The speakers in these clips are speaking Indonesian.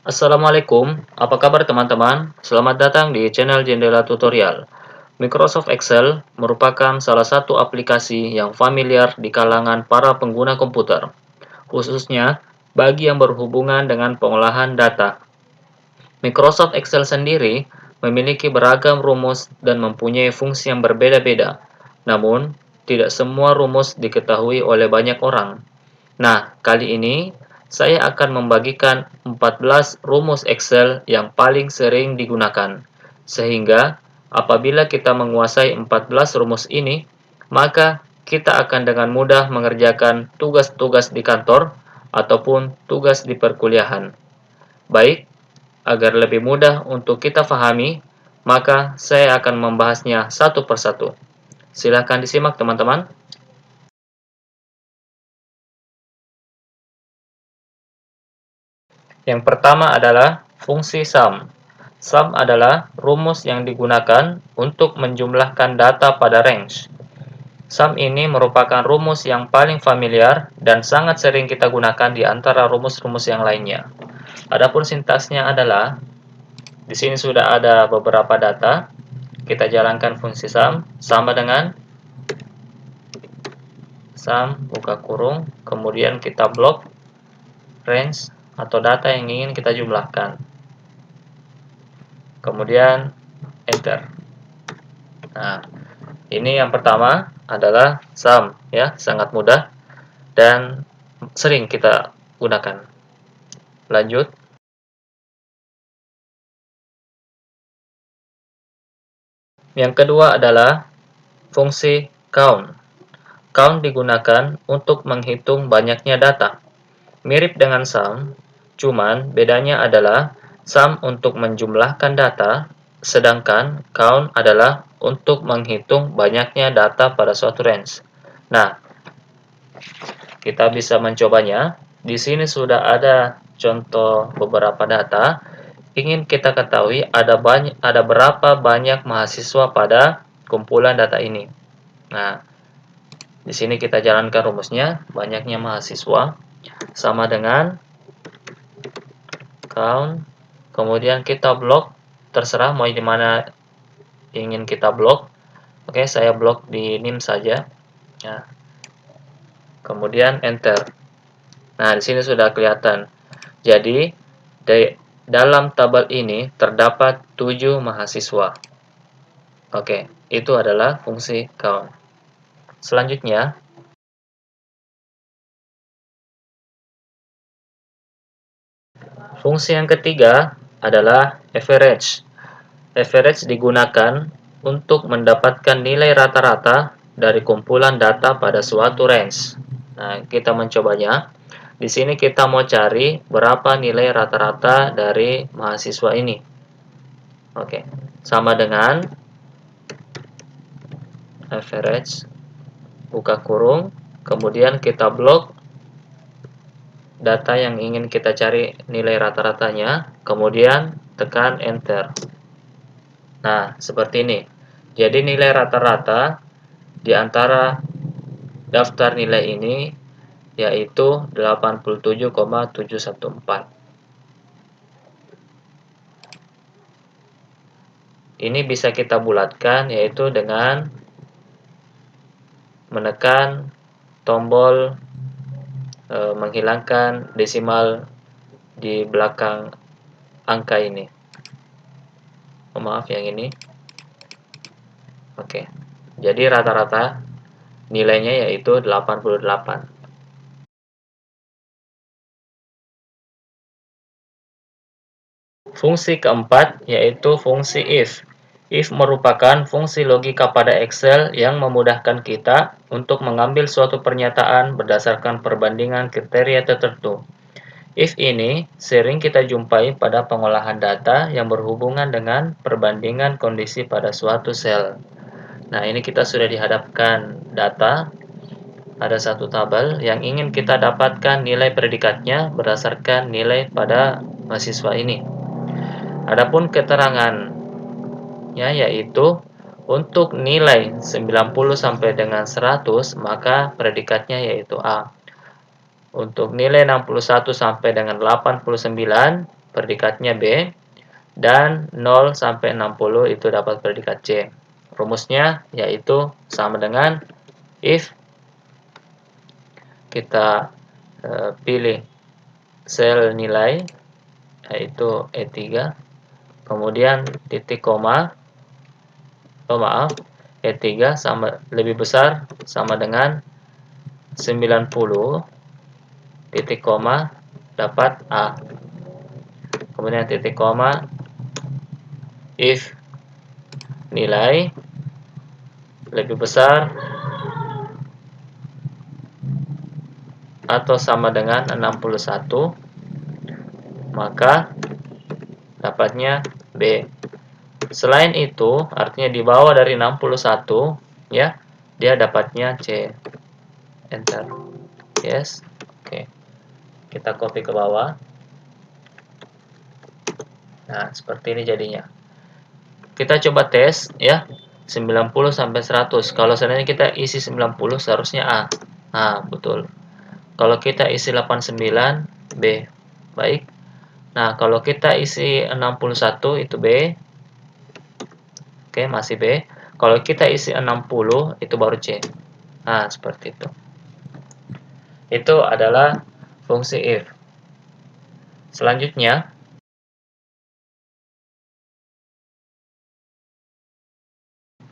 Assalamualaikum, apa kabar teman-teman? Selamat datang di channel Jendela Tutorial. Microsoft Excel merupakan salah satu aplikasi yang familiar di kalangan para pengguna komputer, khususnya bagi yang berhubungan dengan pengolahan data. Microsoft Excel sendiri memiliki beragam rumus dan mempunyai fungsi yang berbeda-beda. Namun, tidak semua rumus diketahui oleh banyak orang. Nah, kali ini saya akan membagikan 14 rumus Excel yang paling sering digunakan. Sehingga, apabila kita menguasai 14 rumus ini, maka kita akan dengan mudah mengerjakan tugas-tugas di kantor ataupun tugas di perkuliahan. Baik, agar lebih mudah untuk kita pahami, maka saya akan membahasnya satu persatu. Silahkan disimak teman-teman. Yang pertama adalah fungsi sum. Sum adalah rumus yang digunakan untuk menjumlahkan data pada range. Sum ini merupakan rumus yang paling familiar dan sangat sering kita gunakan di antara rumus-rumus yang lainnya. Adapun sintaksnya adalah, di sini sudah ada beberapa data. Kita jalankan fungsi sum sama dengan sum buka kurung, kemudian kita blok range atau data yang ingin kita jumlahkan. Kemudian enter. Nah, ini yang pertama adalah sum ya, sangat mudah dan sering kita gunakan. Lanjut. Yang kedua adalah fungsi count. Count digunakan untuk menghitung banyaknya data. Mirip dengan sum, cuman bedanya adalah sum untuk menjumlahkan data, sedangkan count adalah untuk menghitung banyaknya data pada suatu range. Nah, kita bisa mencobanya. Di sini sudah ada contoh beberapa data. Ingin kita ketahui ada berapa banyak mahasiswa pada kumpulan data ini. Nah, di sini kita jalankan rumusnya, banyaknya mahasiswa sama dengan count, kemudian kita blok, terserah mau di mana ingin kita blok. Oke, saya blok di nim saja. Nah, kemudian enter. Nah, di sini sudah kelihatan. Jadi, dalam tabel ini terdapat 7 mahasiswa. Oke, itu adalah fungsi count. Selanjutnya, fungsi yang ketiga adalah average. Average digunakan untuk mendapatkan nilai rata-rata dari kumpulan data pada suatu range. Nah, kita mencobanya. Di sini kita mau cari berapa nilai rata-rata dari mahasiswa ini. Oke, sama dengan average buka kurung, kemudian kita blok data yang ingin kita cari nilai rata-ratanya, kemudian tekan enter. Nah, seperti ini. Jadi nilai rata-rata di antara daftar nilai ini yaitu 87,714. Ini bisa kita bulatkan yaitu dengan menekan tombol menghilangkan desimal di belakang angka ini. Oh, maaf yang ini. Oke. Jadi rata-rata nilainya yaitu 88. Fungsi keempat yaitu fungsi if. If merupakan fungsi logika pada Excel yang memudahkan kita untuk mengambil suatu pernyataan berdasarkan perbandingan kriteria tertentu. If ini sering kita jumpai pada pengolahan data yang berhubungan dengan perbandingan kondisi pada suatu sel. Nah, ini kita sudah dihadapkan data. Ada satu tabel yang ingin kita dapatkan nilai predikatnya berdasarkan nilai pada mahasiswa ini. Adapun keterangannya yaitu untuk nilai 90 sampai dengan 100 maka predikatnya yaitu A. Untuk nilai 61 sampai dengan 89 predikatnya B, dan 0 sampai 60 itu dapat predikat C. Rumusnya yaitu sama dengan if kita pilih sel nilai yaitu E3, kemudian titik koma, E3 lebih besar sama dengan 90, titik koma, dapat A. Kemudian titik koma, if nilai lebih besar atau sama dengan 61, maka dapatnya B. Selain itu, artinya di bawah dari 61, ya, dia dapatnya C. Enter. Yes. Oke. Kita copy ke bawah. Nah, seperti ini jadinya. Kita coba tes, ya. 90 sampai 100. Kalau seandainya kita isi 90, seharusnya A. Nah, betul. Kalau kita isi 89, B. Baik. Nah, kalau kita isi 61, itu B. Oke, masih B. Kalau kita isi 60, itu baru C. Nah, seperti itu. Itu adalah fungsi if. Selanjutnya,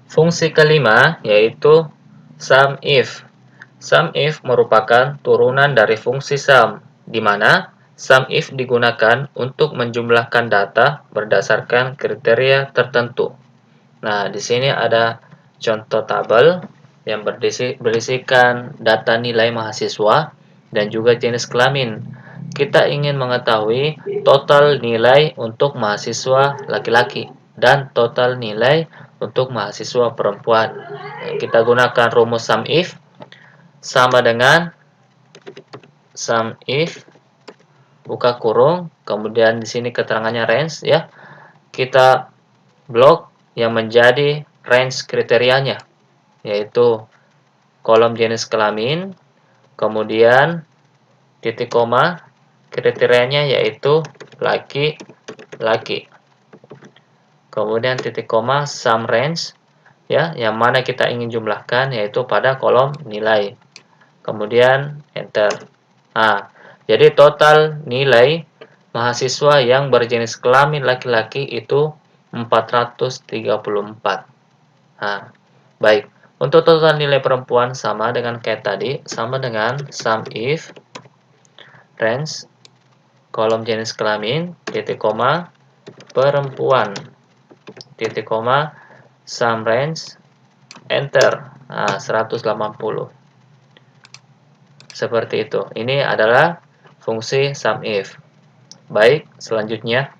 fungsi kelima yaitu sum if. Sum if merupakan turunan dari fungsi sum, di mana sum if digunakan untuk menjumlahkan data berdasarkan kriteria tertentu. Nah, di sini ada contoh tabel yang berisikan data nilai mahasiswa dan juga jenis kelamin. Kita ingin mengetahui total nilai untuk mahasiswa laki-laki dan total nilai untuk mahasiswa perempuan. Kita gunakan rumus sum if sama dengan sum if buka kurung, kemudian di sini keterangannya range, ya. Kita blok yang menjadi range kriterianya, yaitu kolom jenis kelamin, kemudian titik koma, kriterianya yaitu laki-laki, kemudian titik koma sum range, ya, yang mana kita ingin jumlahkan yaitu pada kolom nilai, kemudian enter. Nah, jadi total nilai mahasiswa yang berjenis kelamin laki-laki itu 434. Nah, baik. Untuk total nilai perempuan sama dengan kayak tadi, sama dengan sum if range kolom jenis kelamin titik koma perempuan titik koma sum range enter. Nah, 180. Seperti itu. Ini adalah fungsi sum if. Baik, selanjutnya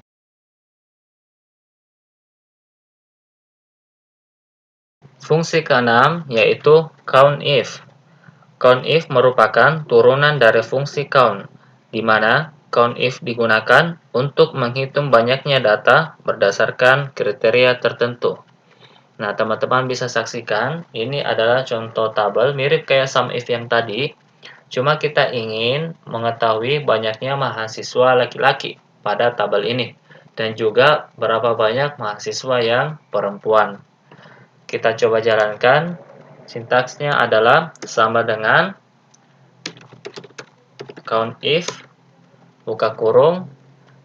fungsi keenam yaitu count if. Count if merupakan turunan dari fungsi count, di mana count if digunakan untuk menghitung banyaknya data berdasarkan kriteria tertentu. Nah, teman-teman bisa saksikan, ini adalah contoh tabel mirip kayak sum if yang tadi, cuma kita ingin mengetahui banyaknya mahasiswa laki-laki pada tabel ini, dan juga berapa banyak mahasiswa yang perempuan. Kita coba jalankan. Sintaksnya adalah sama dengan count if, buka kurung,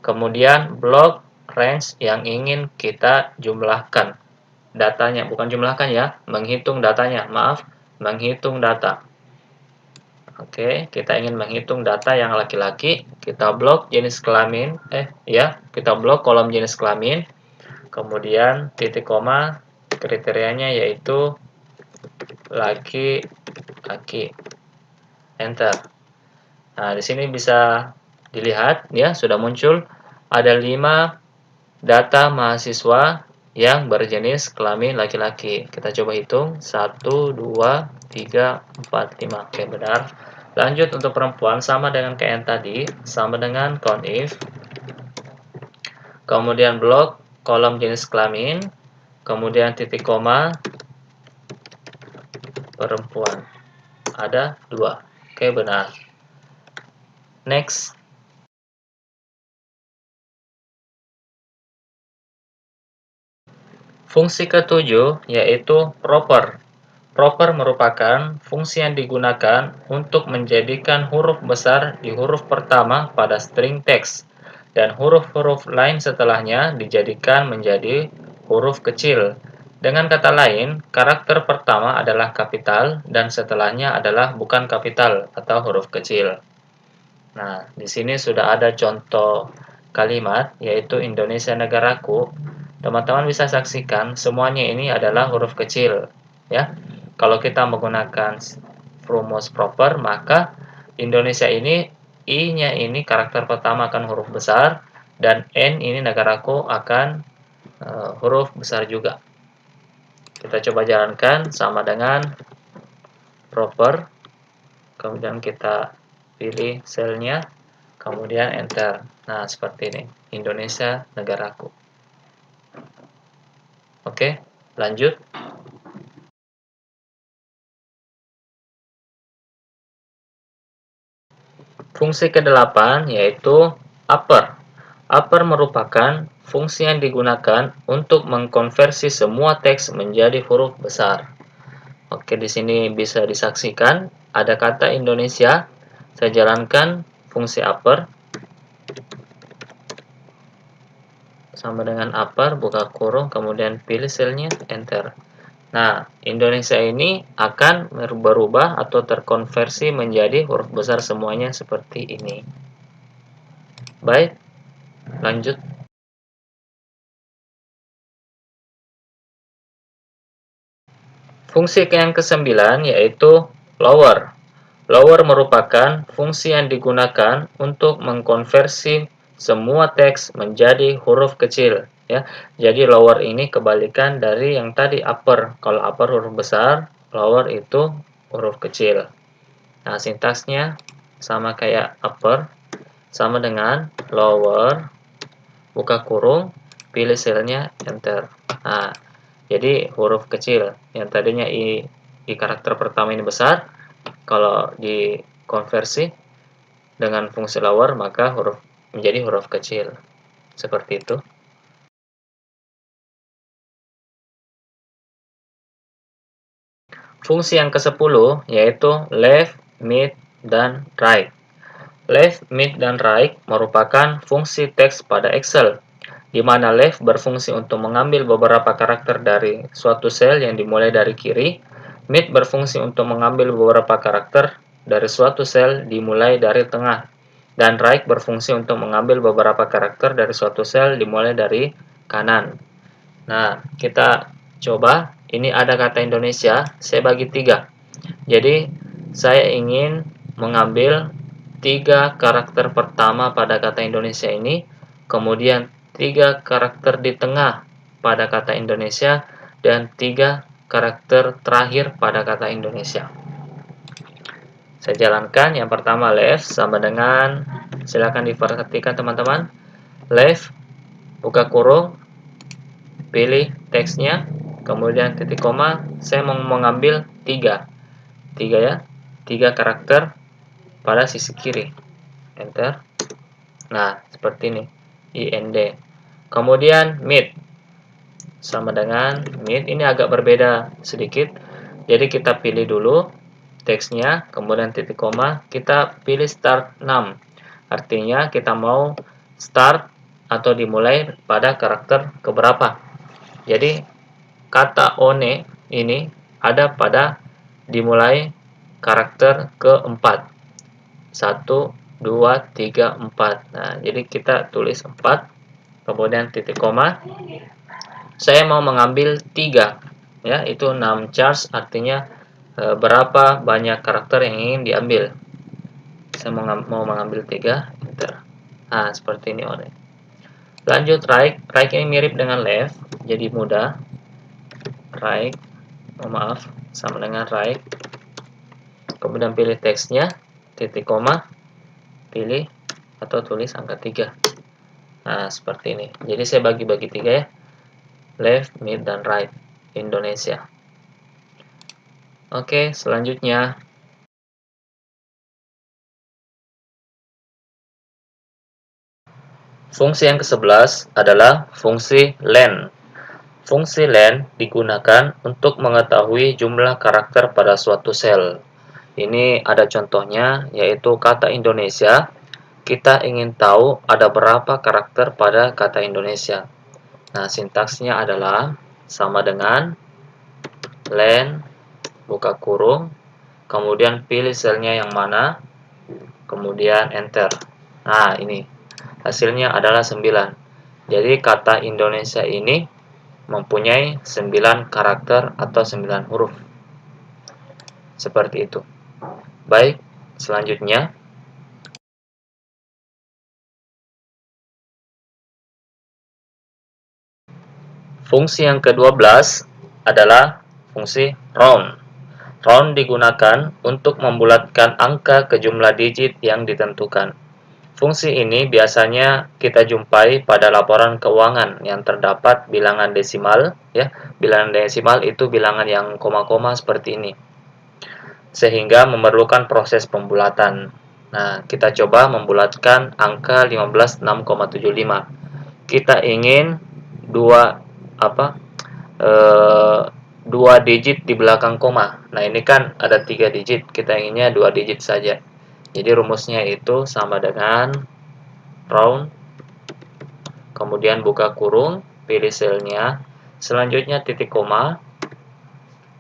kemudian blok range yang ingin kita jumlahkan. Datanya, bukan jumlahkan ya, menghitung datanya, maaf, menghitung data. Oke, kita ingin menghitung data yang laki-laki, kita blok jenis kelamin, kita blok kolom jenis kelamin, kemudian titik koma, kriterianya yaitu laki-laki. Enter. Nah, di sini bisa dilihat ya, sudah muncul ada 5 data mahasiswa yang berjenis kelamin laki-laki. Kita coba hitung 1 2 3 4 5. Oke, benar. Lanjut untuk perempuan sama dengan kayak yang tadi, sama dengan count if. Kemudian blok kolom jenis kelamin, kemudian titik koma perempuan. Ada 2. Oke, benar. Next. Fungsi ketujuh yaitu proper. Proper merupakan fungsi yang digunakan untuk menjadikan huruf besar di huruf pertama pada string teks, dan huruf-huruf lain setelahnya dijadikan menjadi huruf kecil. Dengan kata lain, karakter pertama adalah kapital dan setelahnya adalah bukan kapital atau huruf kecil. Nah, di sini sudah ada contoh kalimat, yaitu Indonesia negaraku. Teman-teman bisa saksikan semuanya ini adalah huruf kecil, ya. Kalau kita menggunakan rumus proper, maka Indonesia ini I-nya ini karakter pertama akan huruf besar, dan N ini negaraku akan huruf besar juga. Kita coba jalankan sama dengan proper, kemudian kita pilih selnya, kemudian enter. Nah, seperti ini, Indonesia negaraku. Oke, lanjut. Fungsi ke-8 yaitu upper. Upper merupakan fungsi yang digunakan untuk mengkonversi semua teks menjadi huruf besar. Oke, di sini bisa disaksikan ada kata Indonesia. Saya jalankan fungsi upper sama dengan upper, buka kurung, kemudian pilih selnya, enter. Nah, Indonesia ini akan berubah atau terkonversi menjadi huruf besar semuanya seperti ini. Baik, lanjut. Fungsi yang ke-9 yaitu lower. Lower merupakan fungsi yang digunakan untuk mengkonversi semua teks menjadi huruf kecil, ya. Jadi lower ini kebalikan dari yang tadi upper. Kalau upper huruf besar, lower itu huruf kecil. Nah, sintaksnya sama kayak upper, sama dengan lower, buka kurung, pilih selnya, enter. Nah, jadi huruf kecil yang tadinya I karakter pertama ini besar, kalau dikonversi dengan fungsi lower maka huruf menjadi huruf kecil. Seperti itu. Fungsi yang ke-10 yaitu left, mid, dan right. Left, mid, dan right merupakan fungsi teks pada Excel, di mana left berfungsi untuk mengambil beberapa karakter dari suatu sel yang dimulai dari kiri, mid berfungsi untuk mengambil beberapa karakter dari suatu sel dimulai dari tengah, dan right berfungsi untuk mengambil beberapa karakter dari suatu sel dimulai dari kanan. Nah, kita coba, ini ada kata Indonesia, saya bagi 3. Jadi, saya ingin mengambil 3 karakter pertama pada kata Indonesia ini, kemudian 3 karakter di tengah pada kata Indonesia, dan 3 karakter terakhir pada kata Indonesia. Saya jalankan, yang pertama left sama dengan, silakan diperhatikan teman-teman, left, buka kurung, pilih teksnya, kemudian titik koma, saya mau mengambil 3 ya, 3 karakter pada sisi kiri, enter. Nah, seperti ini, IND. Kemudian mid, sama dengan mid, ini agak berbeda sedikit, jadi kita pilih dulu teksnya, kemudian titik koma, kita pilih start 6, artinya kita mau start atau dimulai pada karakter keberapa. Jadi kata one ini ada pada dimulai karakter keempat, 1, 2, 3, 4. Nah, jadi kita tulis 4, kemudian titik koma, saya mau mengambil 3, ya, itu 6 charge, artinya berapa banyak karakter yang ingin diambil. Saya mau mengambil 3, enter. Nah, seperti ini one. Lanjut right. Right ini mirip dengan left, jadi mudah. Right, maaf, sama dengan right. Kemudian pilih teksnya, titik koma, pilih atau tulis angka 3. Nah, seperti ini. Jadi saya bagi-bagi 3 ya. Left, mid, dan right. Indonesia. Oke, selanjutnya. Fungsi yang ke-11 adalah fungsi len. Fungsi len digunakan untuk mengetahui jumlah karakter pada suatu sel. Ini ada contohnya, yaitu kata Indonesia. Kita ingin tahu ada berapa karakter pada kata Indonesia. Nah, sintaksnya adalah sama dengan len, buka kurung, kemudian pilih selnya yang mana, kemudian enter. Nah, ini hasilnya adalah 9. Jadi kata Indonesia ini mempunyai 9 karakter atau 9 huruf. Seperti itu. Baik, selanjutnya fungsi yang ke-12 adalah fungsi round. Round digunakan untuk membulatkan angka ke jumlah digit yang ditentukan. Fungsi ini biasanya kita jumpai pada laporan keuangan yang terdapat bilangan desimal, ya. Bilangan desimal itu bilangan yang koma-koma seperti ini. Sehingga memerlukan proses pembulatan. Nah, kita coba membulatkan angka 15,6,75. Kita ingin dua digit di belakang koma. Nah, ini kan ada 3 digit, kita inginnya 2 digit saja. Jadi rumusnya itu sama dengan round, kemudian buka kurung, pilih selnya, selanjutnya titik koma,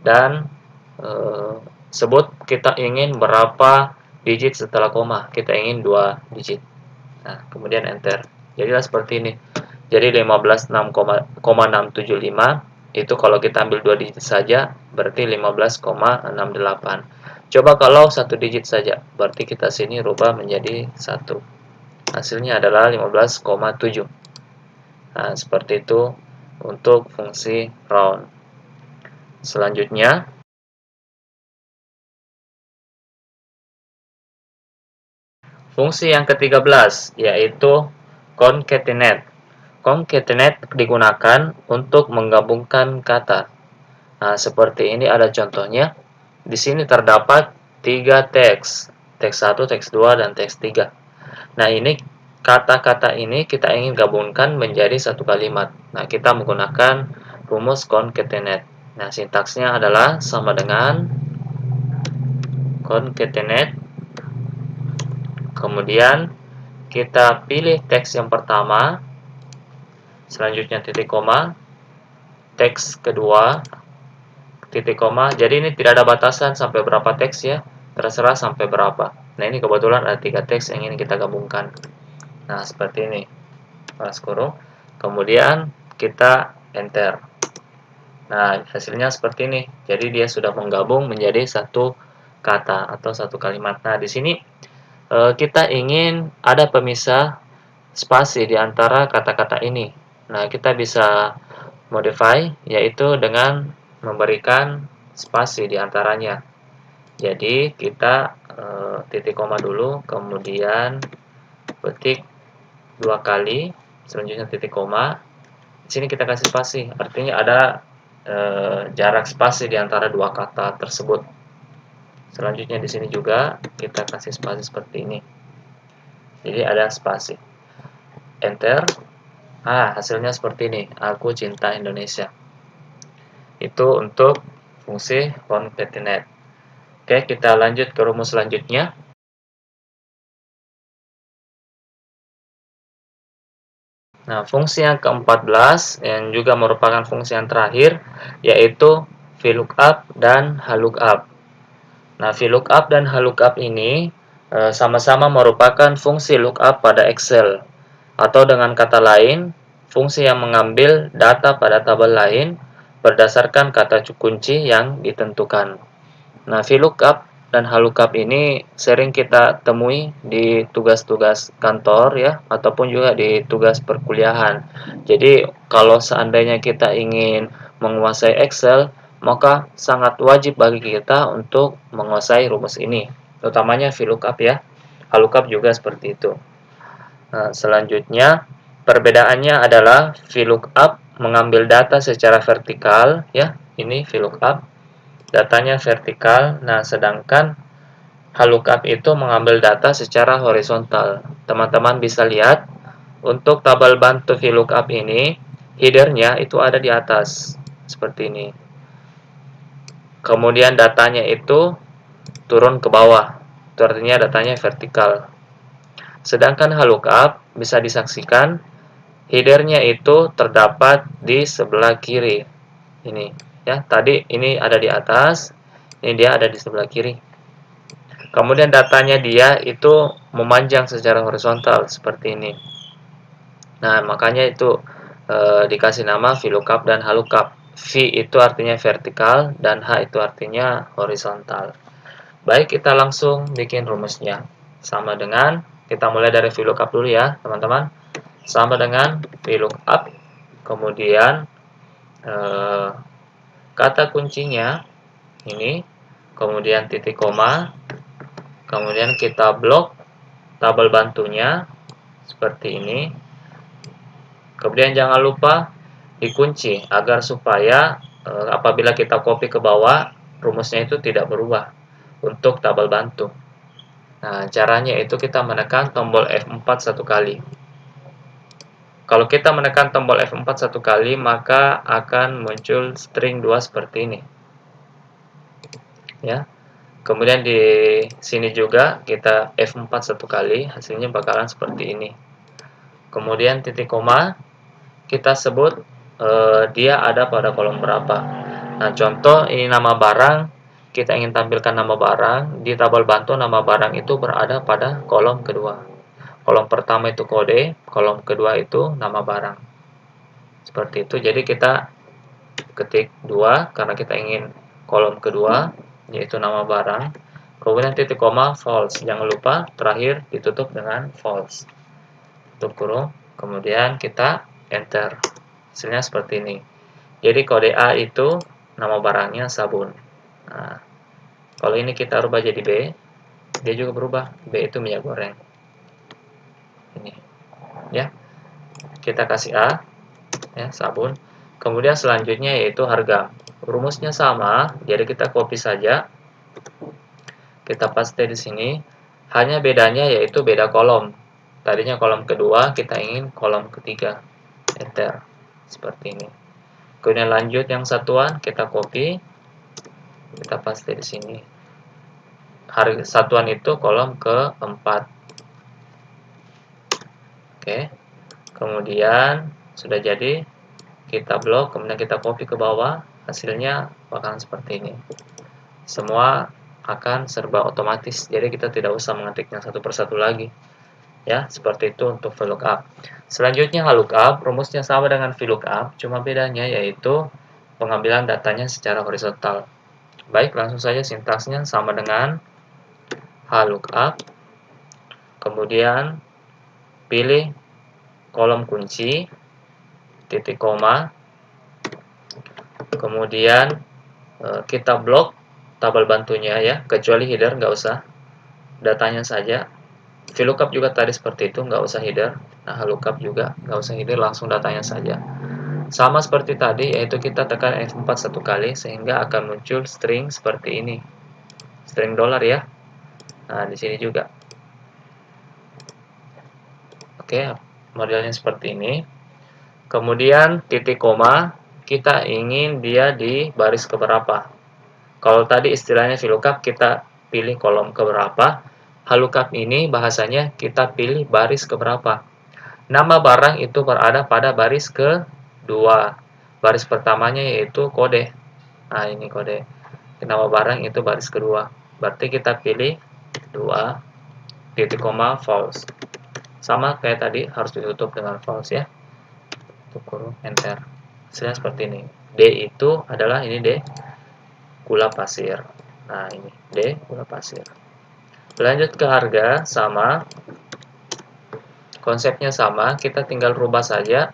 dan sebut kita ingin berapa digit setelah koma. Kita ingin 2 digit. Nah, kemudian enter. Jadilah seperti ini. Jadi 15,6,675 itu kalau kita ambil 2 digit saja berarti 15,68. Coba kalau 1 digit saja, berarti kita sini rubah menjadi 1. Hasilnya adalah 15,7. Nah, seperti itu untuk fungsi round. Selanjutnya, fungsi yang ke-13 yaitu concatenate. Concatenate digunakan untuk menggabungkan kata. Nah, seperti ini ada contohnya. Di sini terdapat 3 teks. Teks 1, teks 2, dan teks 3. Nah, ini kata-kata ini kita ingin gabungkan menjadi satu kalimat. Nah, kita menggunakan rumus concatenate. Nah, sintaksnya adalah sama dengan concatenate. Kemudian kita pilih teks yang pertama, selanjutnya titik koma, teks kedua, titik koma. Jadi ini tidak ada batasan sampai berapa teks ya, terserah sampai berapa. Nah, ini kebetulan ada 3 teks yang ingin kita gabungkan. Nah, seperti ini, balas kurung, kemudian kita enter. Nah, hasilnya seperti ini. Jadi dia sudah menggabung menjadi satu kata atau satu kalimat. Nah, di sini kita ingin ada pemisah spasi di antara kata-kata ini. Nah, kita bisa modify, yaitu dengan memberikan spasi di antaranya. Jadi kita titik koma dulu, kemudian ketik 2 kali, selanjutnya titik koma. Di sini kita kasih spasi, artinya ada jarak spasi di antara 2 kata tersebut. Selanjutnya di sini juga kita kasih spasi seperti ini. Jadi ada spasi. Enter. Ah, hasilnya seperti ini. Aku cinta Indonesia. Itu untuk fungsi concatenate. Oke, kita lanjut ke rumus selanjutnya. Nah, fungsi yang ke-14 yang juga merupakan fungsi yang terakhir yaitu VLOOKUP dan HLOOKUP. Nah, VLOOKUP dan HLOOKUP ini sama-sama merupakan fungsi lookup pada Excel. Atau dengan kata lain, fungsi yang mengambil data pada tabel lain berdasarkan kata kunci yang ditentukan. Nah, VLOOKUP dan HLOOKUP ini sering kita temui di tugas-tugas kantor ya, ataupun juga di tugas perkuliahan. Jadi, kalau seandainya kita ingin menguasai Excel, maka sangat wajib bagi kita untuk menguasai rumus ini, utamanya VLOOKUP ya. HLOOKUP juga seperti itu. Nah, selanjutnya perbedaannya adalah VLOOKUP mengambil data secara vertikal ya, ini VLOOKUP, datanya vertikal. Nah, sedangkan HLOOKUP itu mengambil data secara horizontal. Teman-teman bisa lihat untuk tabel bantu VLOOKUP ini headernya itu ada di atas seperti ini. Kemudian datanya itu turun ke bawah. Itu artinya datanya vertikal. Sedangkan lookup bisa disaksikan headernya itu terdapat di sebelah kiri. Ini ya, tadi ini ada di atas, ini dia ada di sebelah kiri. Kemudian datanya dia itu memanjang secara horizontal seperti ini. Nah, makanya itu dikasih nama VLOOKUP dan HLOOKUP. V itu artinya vertikal dan H itu artinya horizontal. Baik, kita langsung bikin rumusnya. Sama dengan, kita mulai dari VLOOKUP dulu ya, teman-teman. Sama dengan VLOOKUP, kemudian kata kuncinya ini, kemudian titik koma, kemudian kita blok tabel bantunya seperti ini. Kemudian jangan lupa dikunci agar supaya apabila kita copy ke bawah, rumusnya itu tidak berubah untuk tabel bantu. Nah, caranya itu kita menekan tombol F4 satu kali. Kalau kita menekan tombol F4 satu kali, maka akan muncul string 2 seperti ini. Ya. Kemudian di sini juga kita F4 satu kali, hasilnya bakalan seperti ini. Kemudian titik koma, kita sebut dia ada pada kolom berapa. Nah, contoh ini nama barang, kita ingin tampilkan nama barang, di tabel bantu nama barang itu berada pada kolom kedua. Kolom pertama itu kode, kolom kedua itu nama barang. Seperti itu, jadi kita ketik 2 karena kita ingin kolom kedua, yaitu nama barang. Kemudian titik koma false, jangan lupa terakhir ditutup dengan false. Tutup kurung, kemudian kita enter. Hasilnya seperti ini. Jadi kode A itu nama barangnya sabun. Nah, kalau ini kita rubah jadi B, dia juga berubah. B itu minyak goreng. Ini, ya. Kita kasih A, ya, sabun. Kemudian selanjutnya yaitu harga. Rumusnya sama, jadi kita copy saja. Kita paste di sini. Hanya bedanya yaitu beda kolom. Tadinya kolom kedua, kita ingin kolom ketiga. Enter. Seperti ini. Kemudian lanjut yang satuan, kita copy. Kita paste di sini. Harga satuan itu kolom keempat. Oke. Kemudian sudah jadi, kita blok, kemudian kita copy ke bawah. Hasilnya bakalan seperti ini. Semua akan serba otomatis, jadi kita tidak usah mengetiknya satu persatu lagi. Ya, seperti itu untuk VLOOKUP. Selanjutnya HLOOKUP, rumusnya sama dengan VLOOKUP, cuma bedanya yaitu pengambilan datanya secara horizontal. Baik, langsung saja sintaksnya sama dengan HLOOKUP. Kemudian pilih kolom kunci, titik koma, kemudian kita blok tabel bantunya ya, kecuali header nggak usah, datanya saja. VLOOKUP juga tadi seperti itu, nggak usah header. Nah, HLOOKUP juga nggak usah header, langsung datanya saja. Sama seperti tadi, yaitu kita tekan F4 satu kali, sehingga akan muncul string seperti ini. String dolar ya. Nah, di sini juga. Oke, modelnya seperti ini. Kemudian titik koma, kita ingin dia di baris keberapa. Kalau tadi istilahnya VLOOKUP, kita pilih kolom keberapa. HLOOKUP ini bahasanya kita pilih baris keberapa. Nama barang itu berada pada baris kedua. Baris pertamanya yaitu kode. Nah, ini kode. Nama barang itu baris kedua. Berarti kita pilih 2, titik koma, false. Sama kayak tadi, harus ditutup dengan false ya. Tutup kurung, enter. Hasilnya seperti ini. D itu adalah ini D, gula pasir. Nah, ini D, gula pasir. Lanjut ke harga, sama. Konsepnya sama, kita tinggal rubah saja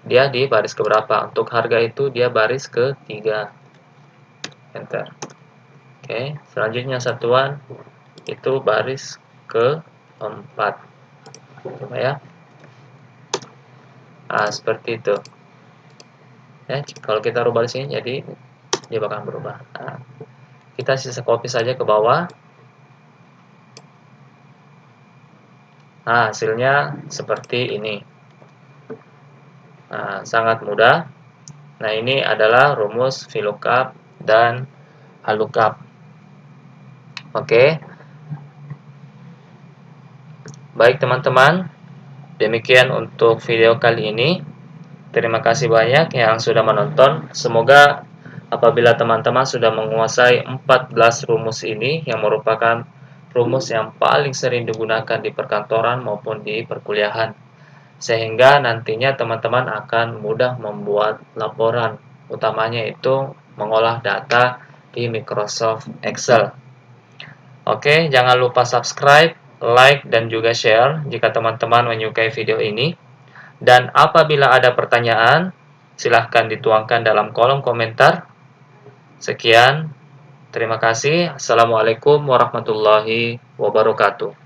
dia di baris keberapa. Untuk harga itu dia baris ketiga. Enter. Oke, selanjutnya satuan itu baris keempat. Coba ya. Nah, seperti itu. Ya, kalau kita rubah di sini jadi dia bakal berubah. Nah, kita sisa copy saja ke bawah. Nah, hasilnya seperti ini. Nah, sangat mudah. Nah, ini adalah rumus VLOOKUP dan HLOOKUP. Oke. Baik teman-teman, demikian untuk video kali ini. Terima kasih banyak yang sudah menonton. Semoga apabila teman-teman sudah menguasai 14 rumus ini, yang merupakan rumus yang paling sering digunakan di perkantoran maupun di perkuliahan, sehingga nantinya teman-teman akan mudah membuat laporan, utamanya itu mengolah data di Microsoft Excel. Oke, jangan lupa subscribe, like, dan juga share jika teman-teman menyukai video ini. Dan apabila ada pertanyaan, silahkan dituangkan dalam kolom komentar. Sekian, terima kasih. Assalamualaikum warahmatullahi wabarakatuh.